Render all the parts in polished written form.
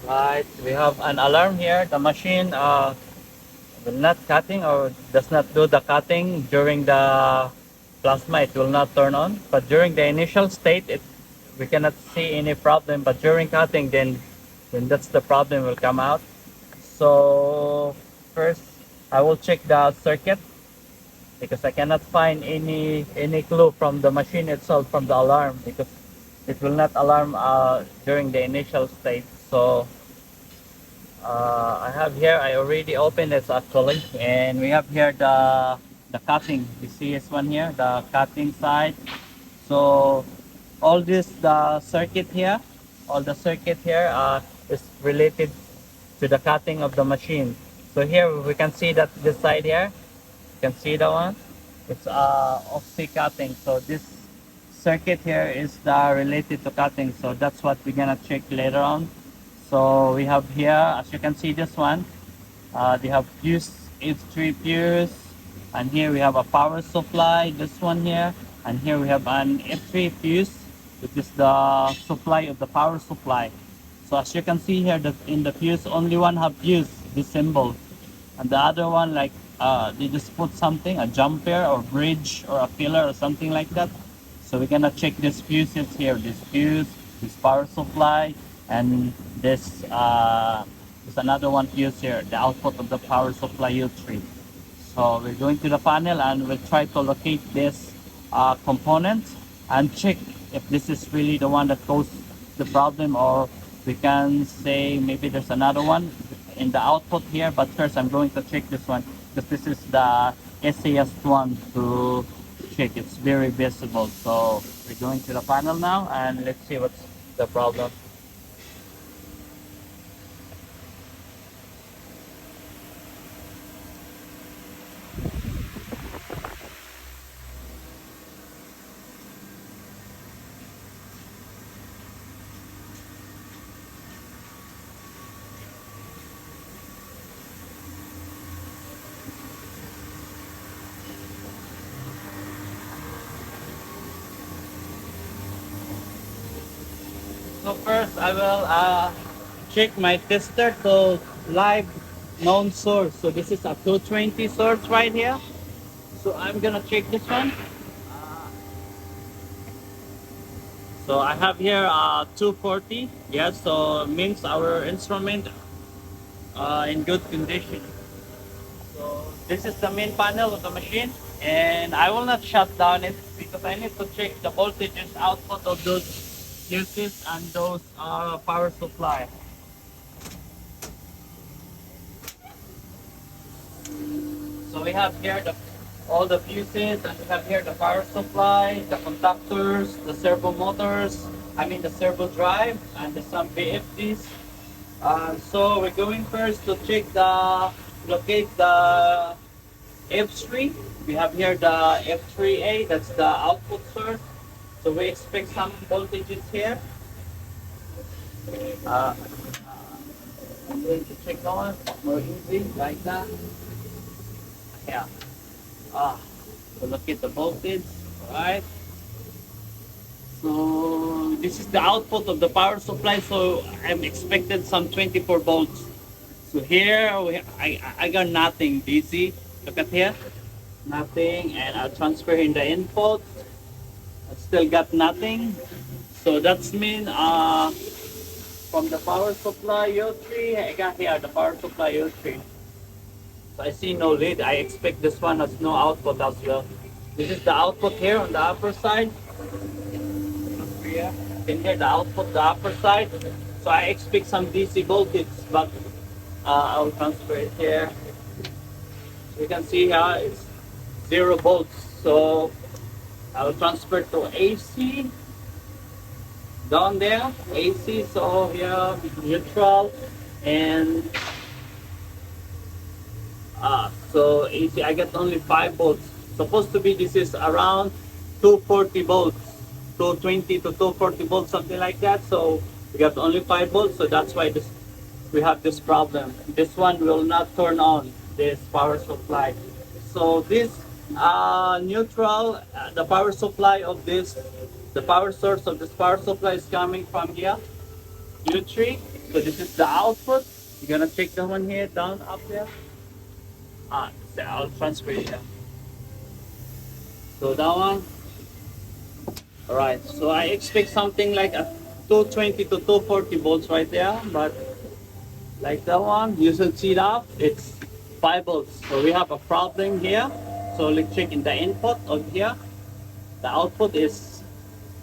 Right, we have an alarm here. The machine will not cutting or does not do the cutting during the plasma. It will not turn on. But during the initial state, we cannot see any problem. But during cutting, then that's the problem will come out. So first, I will check the circuit because I cannot find any clue from the machine itself from the alarm because it will not alarm during the initial state. So I have here, I already opened it actually, and we have here the cutting. You see this one here, the cutting side. So all this, the circuit here, all the circuit here is related to the cutting of the machine. So here we can see that this side here, you can see the one, it's oxy cutting. So this circuit here is related to cutting. So that's what we're gonna check later on. So we have here, as you can see, this one, they have fuse, H3 fuse, and here we have a power supply, this one here, and here we have an F3 fuse, which is the supply of the power supply. So as you can see here, that in the fuse, only one have fuse, this symbol, and the other one, like they just put something, a jumper or bridge or a pillar or something like that. So we're gonna check this fuses here, this fuse, this power supply, and this is another one fuse here, the output of the power supply U3. So we're going to the panel and we'll try to locate this component and check if this is really the one that caused the problem, or we can say maybe there's another one in the output here. But first I'm going to check this one because this is the SAS one to check. It's very visible. So we're going to the panel now and let's see what's the problem. So first I will check my tester to live known source. So this is a 220 source right here. So I'm gonna check this one. So I have here 240. Yes, so means our instrument in good condition. So this is the main panel of the machine, and I will not shut down it because I need to check the voltages output of those fuses and those power supply. So we have here all the fuses, and we have here the power supply, the contactors, the servo motors, the servo drive, and some VFDs. So we're going first to check locate the F3. We have here the F3A, that's the output source. So we expect some voltages here. I'm going to check that one more easy, like that. Yeah. So look at the voltage, right? So this is the output of the power supply. So I'm expected some 24 volts. So here I got nothing DC. Look at here, nothing, and I'll transfer in the input. I still got nothing. So that's mean from the power supply U3, I got here the power supply U3. So I see no lead. I expect this one has no output as well. This is the output here on the upper side. You can hear the output, the upper side. So I expect some DC voltage, but I'll transfer it here. So you can see here it's 0 volts. So I'll transfer to AC. Down there, AC. So here neutral and so AC, I get only 5 volts. Supposed to be this is around 240 volts, 220 to 240 volts, something like that. So we got only 5 volts. So that's why we have this problem. This one will not turn on, this power supply. So this neutral, the power supply of this, the power source of this power supply is coming from here. U3. So this is the output. You're gonna check the one here, down, up there. So I'll transfer it here. So that one. Alright, so I expect something like a 220 to 240 volts right there, but like that one, you should see that it's 5 volts. So we have a problem here. So let's check in the input of here. The output is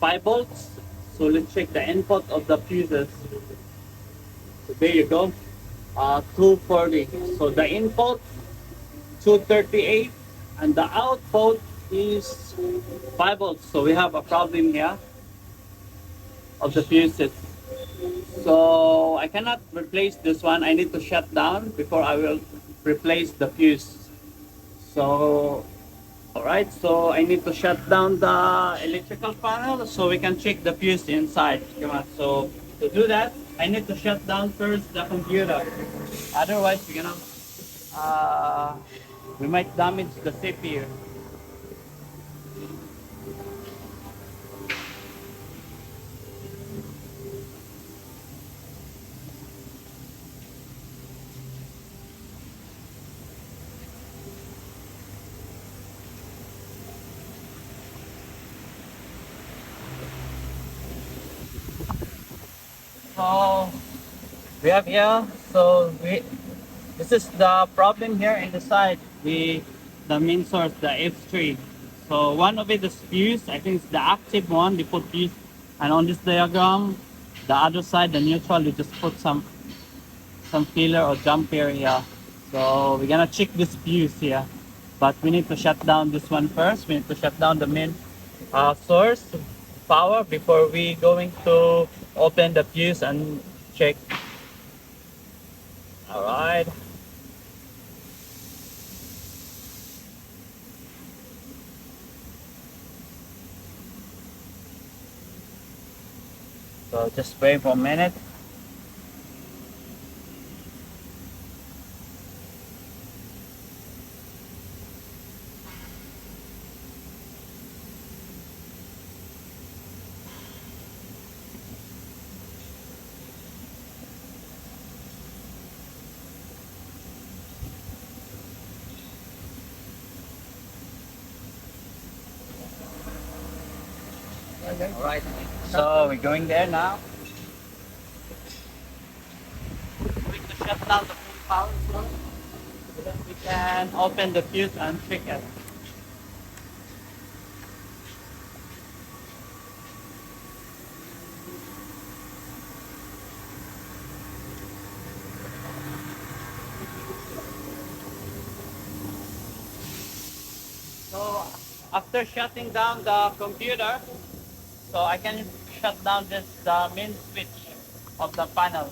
5 volts. So let's check the input of the fuses. So there you go. 240. So the input 238 and the output is 5 volts. So we have a problem here of the fuses. So I cannot replace this one. I need to shut down before I will replace the fuse. So alright, so I need to shut down the electrical panel so we can check the fuse inside. Come on. So to do that, I need to shut down first the computer. Otherwise, we might damage the CPU. So we have here. This is the problem here in the side. The main source, the F3. So one of it is fuse. I think it's the active one. They put fuse, and on this diagram, the other side, the neutral, we just put some filler or jump here. So we're gonna check this fuse here, but we need to shut down this one first. We need to shut down the main source power before we going to open the fuse and check. All right. So just wait for a minute. All right. So we're going there now. We need to shut down the full power source so that we can open the fuse and check it. So after shutting down the computer, so I can shut down this the main switch of the panel.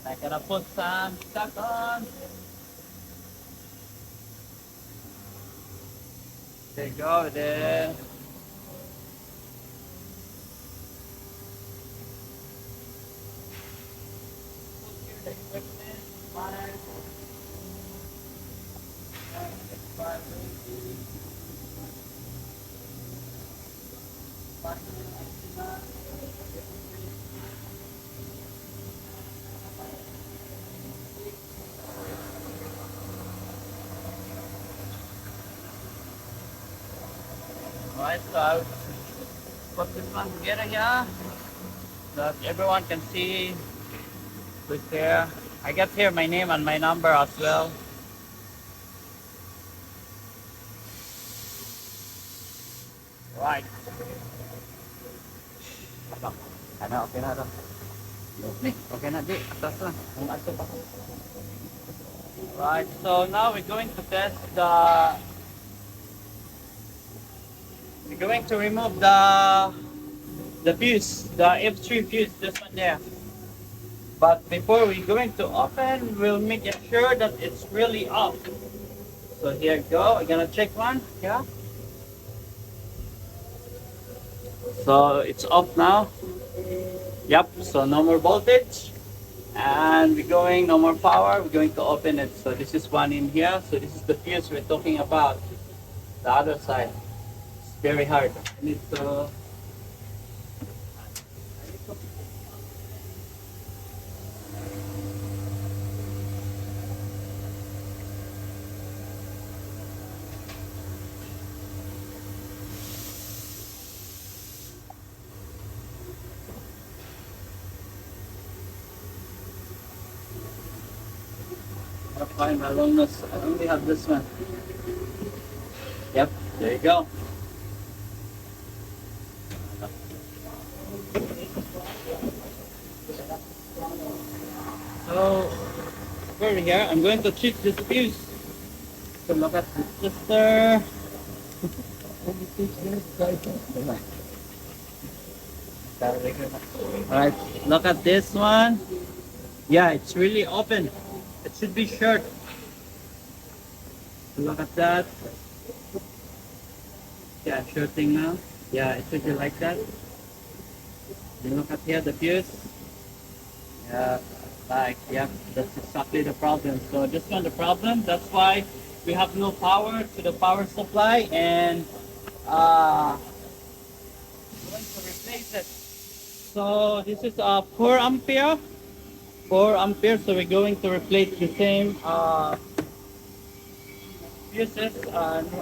I'm gonna put some stuff on. There you go. There. Put here the equipment. Alright, so I'll put this one together here so that everyone can see who's here. I got here my name and my number as well. Right. Ano, okay na ito. Okay na, di. Atas na. Ang ato pa. Right, so now we're going to test we're going to remove the fuse, the F3 fuse, this one there. But before we're going to open, we'll make sure that it's really off. So here we go. We're gonna check one. Yeah. So it's off now. Yep. So no more voltage, and we're going no more power. We're going to open it. So this is one in here. So this is the fuse we're talking about. The other side. It's very hard. I need to Fine, I only have this one. Yep, there you go. So over here, I'm going to check this fuse. So look at the sister. Alright, look at this one. Yeah, it's really open. It should be short. Look at that. Yeah, shorting now. Yeah, it should be like that. And look at here, the fuse. Yeah, yeah, that's exactly the problem. So this one, the problem, that's why we have no power to the power supply, and going to replace it. So this is a 4 ampere, 4 ampere. So we're going to replace the same fuses.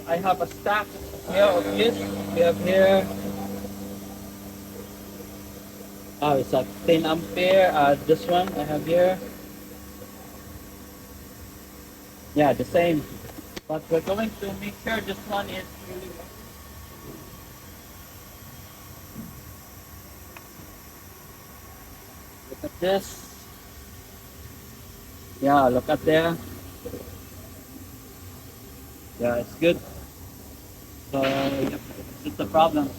I have a stack here of fuses. We have here, oh, it's a 10 ampere. This one I have here. Yeah, the same. But we're going to make sure this one is really. Look at this. Yeah, look at there. Yeah, it's good. So yep, this is the problem.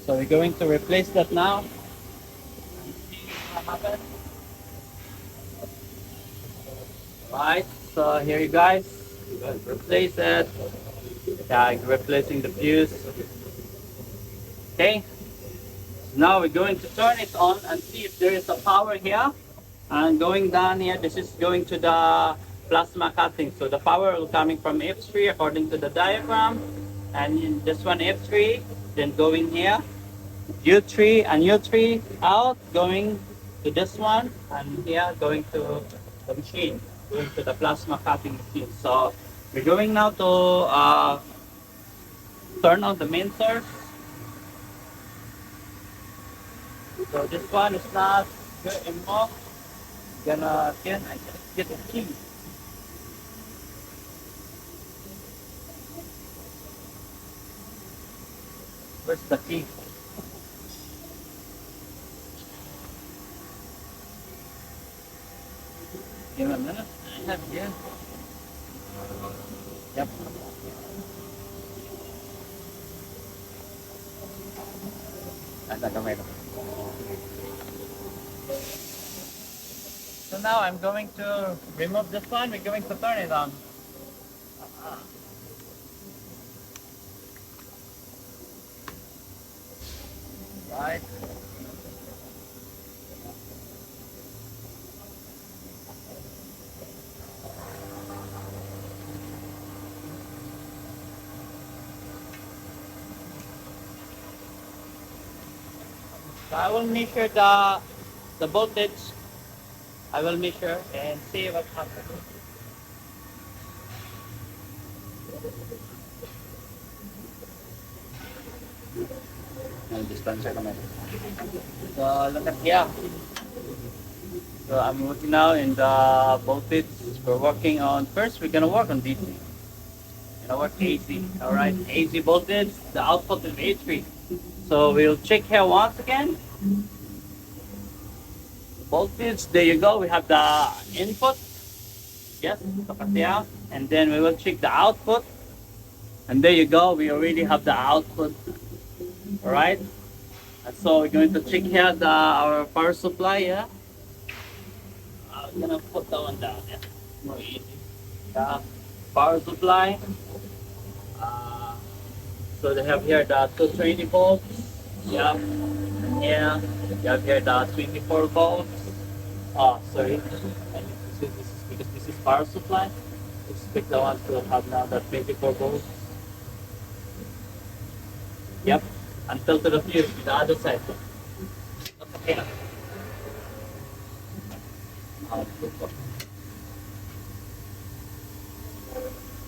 So we're going to replace that now. And see what happens. Right. So here you guys. Replace it. Yeah, replacing the fuse. Okay. Now we're going to turn it on and see if there is a power here. And going down here, this is going to the plasma cutting. So the power will coming from F3 according to the diagram. And in this one F3, then going here, U3 and U3 out, going to this one, and here going to the machine, going to the plasma cutting machine. So we're going now to turn on the main source. So this one is not good anymore. Again, I just get a key. Where's the key? Give me a minute. I have here. Yep. So now I'm going to remove this one. We're going to turn it on. Right. So I will measure the voltage. I will measure and see what happens. So look at here. So I'm working now in the voltage. We're working on, first we're gonna work on DC. We're gonna work AC. Alright, AC voltage, the output is A3. So we'll check here once again. Voltage, there you go. We have the input. Yes, look at there. And then we will check the output. And there you go. We already have the output. Alright. And so we're going to check here our power supply. Yeah. I'm gonna put that one down. Yeah. More easy. Yeah. Power supply. So they have here the 220 volts. Yeah. And here you have here the 24 volts. Oh, sorry. This is because this is power supply. Expect the one to have now the 24 volts. Yep. Until to the fuse, the other side. Okay.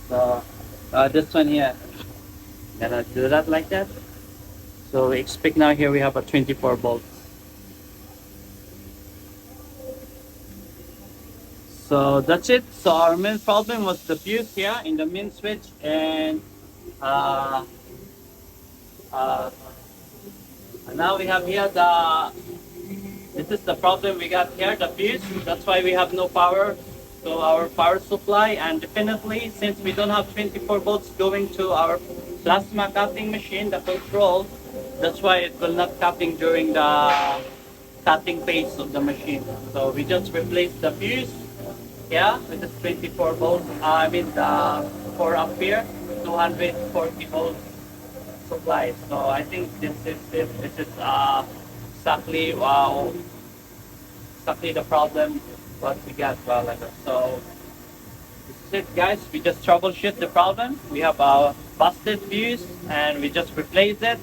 So this one here, gonna do that like that. So we expect now here we have a 24 volts. So that's it. So our main problem was the fuse here in the main switch, and uh, uh, now we have here the. This is the problem we got here, the fuse. That's why we have no power to our power supply, and definitely since we don't have 24 volts going to our plasma cutting machine, the control, that's why it will not cutting during the cutting phase of the machine. So we just replace the fuse, yeah, with this 24 volts. I mean the 4 ampere, 240 volts supply. So I think this is it. This is exactly exactly the problem what we got while ago. So this is it, guys. We just troubleshoot the problem. We have a busted fuse, and we just replace it,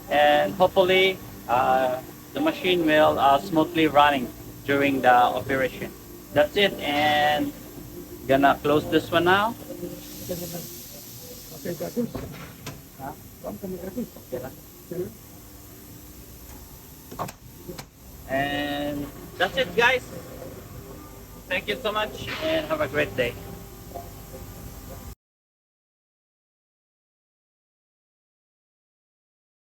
and hopefully the machine will smoothly running during the operation. That's it, and gonna close this one now. Huh? Okay lang. And that's it, guys. Thank you so much, and have a great day.